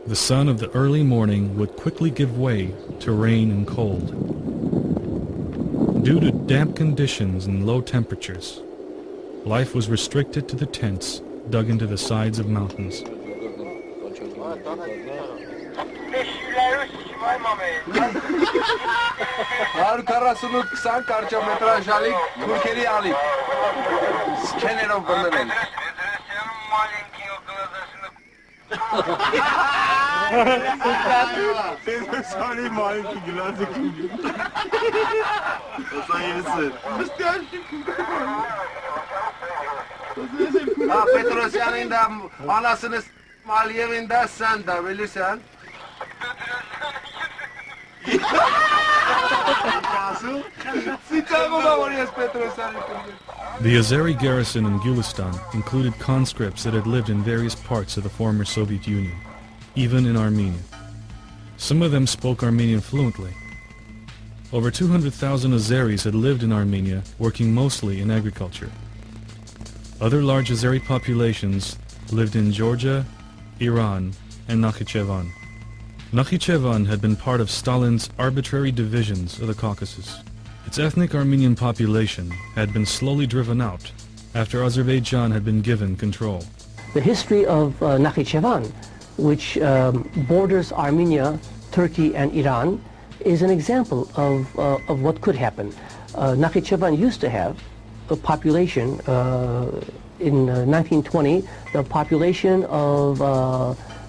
The sun of the early morning would quickly give way to rain and cold. Due to damp conditions and low temperatures, life was restricted to the tents dug into the sides of mountains. Petrosyan'ın da anasını Maliye'nin de sen de bilirsen. The Azeri garrison in Gulistan included conscripts that had lived in various parts of the former Soviet Union, even in Armenia. Some of them spoke Armenian fluently. Over 200,000 Azeris had lived in Armenia, working mostly in agriculture. Other large Azeri populations lived in Georgia, Iran, and Nakhichevan. Nakhichevan had been part of Stalin's arbitrary divisions of the Caucasus. Its ethnic Armenian population had been slowly driven out after Azerbaijan had been given control. The history of Nakhichevan, which borders Armenia, Turkey, and Iran, is an example of what could happen. Nakhichevan used to have a population, in 1920, the population of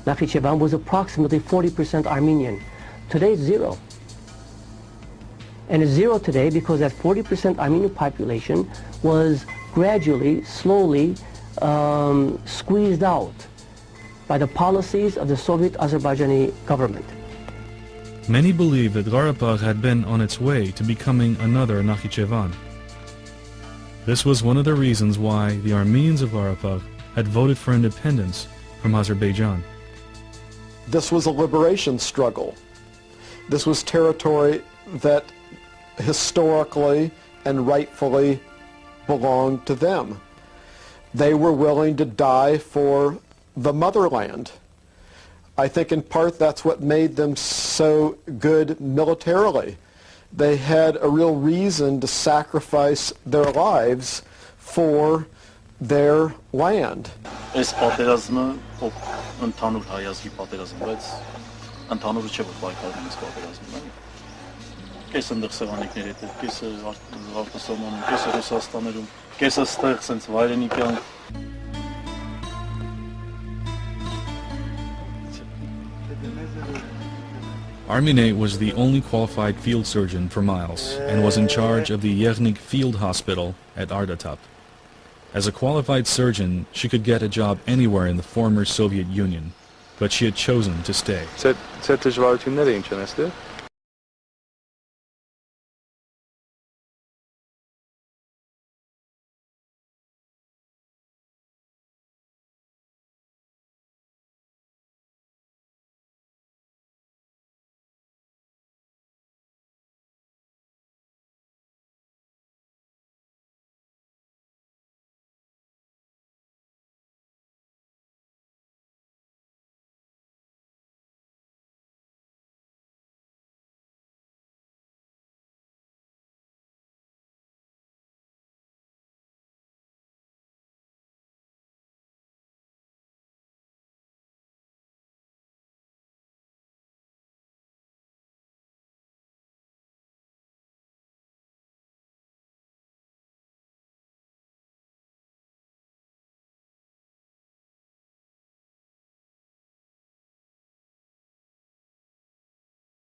Nakhichevan was approximately 40% Armenian. Today it's zero. And it's zero today because that 40% Armenian population was gradually, slowly squeezed out by the policies of the Soviet Azerbaijani government. Many believe that Qarabağ had been on its way to becoming another Nakhichevan. This was one of the reasons why the Armenians of Qarabağ had voted for independence from Azerbaijan. This was a liberation struggle. This was territory that historically and rightfully belonged to them. They were willing to die for the motherland. I think in part that's what made them so good militarily. They had a real reason to sacrifice their lives for their land. Armine was the only qualified field surgeon for miles and was in charge of the Yernik Field Hospital at Ardatap. As a qualified surgeon, she could get a job anywhere in the former Soviet Union, but she had chosen to stay.